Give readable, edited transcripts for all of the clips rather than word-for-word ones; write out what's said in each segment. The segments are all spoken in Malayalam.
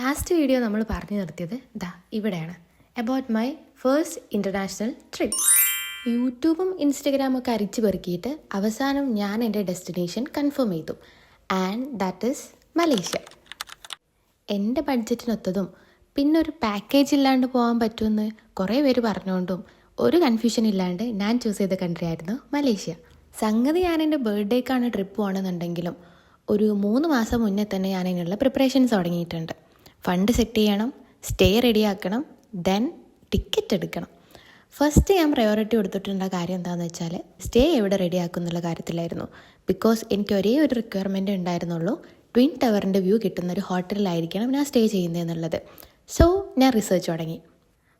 ലാസ്റ്റ് വീഡിയോ നമ്മൾ പറഞ്ഞു നിർത്തിയത് ഇവിടെയാണ്, about my first international trip. യൂട്യൂബും ഇൻസ്റ്റഗ്രാമൊക്കെ അരിച്ചു പെറുക്കിയിട്ട് അവസാനം ഞാൻ എൻ്റെ ഡെസ്റ്റിനേഷൻ കൺഫേം ചെയ്തു. And that is Malaysia. എൻ്റെ ബഡ്ജറ്റിനൊത്തതും പിന്നെ ഒരു പാക്കേജ് ഇല്ലാണ്ട് പോകാൻ പറ്റുമെന്ന് കുറേ പേര് പറഞ്ഞുകൊണ്ടും ഒരു കൺഫ്യൂഷൻ ഇല്ലാണ്ട് ഞാൻ ചൂസ് ചെയ്ത കൺട്രി ആയിരുന്നു മലേഷ്യ. സംഗതി ഞാൻ എൻ്റെ ബർത്ത്ഡേക്കാണ് ട്രിപ്പ് പോകണമെന്നുണ്ടെങ്കിലും ഒരു 3 മാസം മുന്നേ തന്നെ ഞാൻ അതിനുള്ള പ്രിപ്പറേഷൻസ് തുടങ്ങിയിട്ടുണ്ട്. ഫണ്ട് സെറ്റ് ചെയ്യണം, സ്റ്റേ റെഡിയാക്കണം, ദെൻ ടിക്കറ്റ് എടുക്കണം. ഫസ്റ്റ് ഞാൻ പ്രയോറിറ്റി കൊടുത്തിട്ടുള്ള കാര്യം എന്താണെന്ന് വെച്ചാൽ സ്റ്റേ എവിടെ റെഡിയാക്കും എന്നുള്ള കാര്യത്തിലായിരുന്നു. ബിക്കോസ് എനിക്ക് ഒരേ ഒരു റിക്വയർമെൻറ്റ് ഉണ്ടായിരുന്നുള്ളൂ, ട്വിൻ ടവറിൻ്റെ വ്യൂ കിട്ടുന്നൊരു ഹോട്ടലിലായിരിക്കണം ഞാൻ സ്റ്റേ ചെയ്യുന്നതെന്നുള്ളത്. സോ ഞാൻ റിസർച്ച് തുടങ്ങി.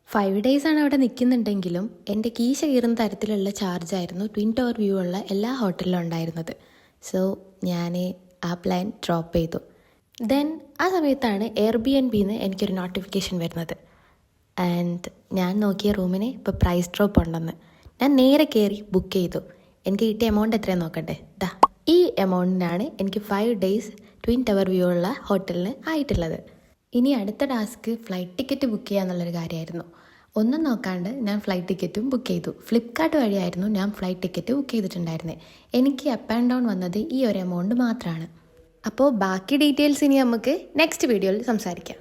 5 ഡേയ്സാണ് അവിടെ നിൽക്കുന്നുണ്ടെങ്കിലും എൻ്റെ കീശ കീറുന്ന തരത്തിലുള്ള ചാർജായിരുന്നു ട്വിൻ ടവർ വ്യൂ ഉള്ള എല്ലാ ഹോട്ടലിലും ഉണ്ടായിരുന്നത്. ഞാൻ ആ പ്ലാൻ ഡ്രോപ്പ് ചെയ്തു. ദെൻ ആ സമയത്താണ് എയർബിഎൻബിന്ന് എനിക്കൊരു നോട്ടിഫിക്കേഷൻ വരുന്നത്. ആൻഡ് ഞാൻ നോക്കിയ റൂമിന് ഇപ്പോൾ പ്രൈസ് ഡ്രോപ്പ് ഉണ്ടെന്ന്. ഞാൻ നേരെ കയറി ബുക്ക് ചെയ്തു. എനിക്ക് കിട്ടിയ എമൗണ്ട് എത്രയാണ് നോക്കട്ടെ. ഈ എമൗണ്ടിനാണ് എനിക്ക് 5 ഡേയ്സ് ട്വിൻ ടവർ വ്യൂ ഉള്ള ഹോട്ടലിന് ആയിട്ടുള്ളത്. ഇനി അടുത്ത ടാസ്ക് ഫ്ലൈറ്റ് ടിക്കറ്റ് ബുക്ക് ചെയ്യുക എന്നുള്ളൊരു കാര്യമായിരുന്നു. ഒന്നും നോക്കാണ്ട് ഞാൻ ഫ്ലൈറ്റ് ടിക്കറ്റും ബുക്ക് ചെയ്തു. ഫ്ലിപ്കാർട്ട് വഴിയായിരുന്നു ഞാൻ ഫ്ലൈറ്റ് ടിക്കറ്റ് ബുക്ക് ചെയ്തിട്ടുണ്ടായിരുന്നത്. എനിക്ക് അപ്പ് ആൻഡ് ഡൗൺ വന്നത് ഈ ഒരു എമൗണ്ട് മാത്രമാണ്. അപ്പോൾ ബാക്കി ഡീറ്റെയിൽസ് ഇനി നമുക്ക് നെക്സ്റ്റ് വീഡിയോയിൽ സംസാരിക്കാം.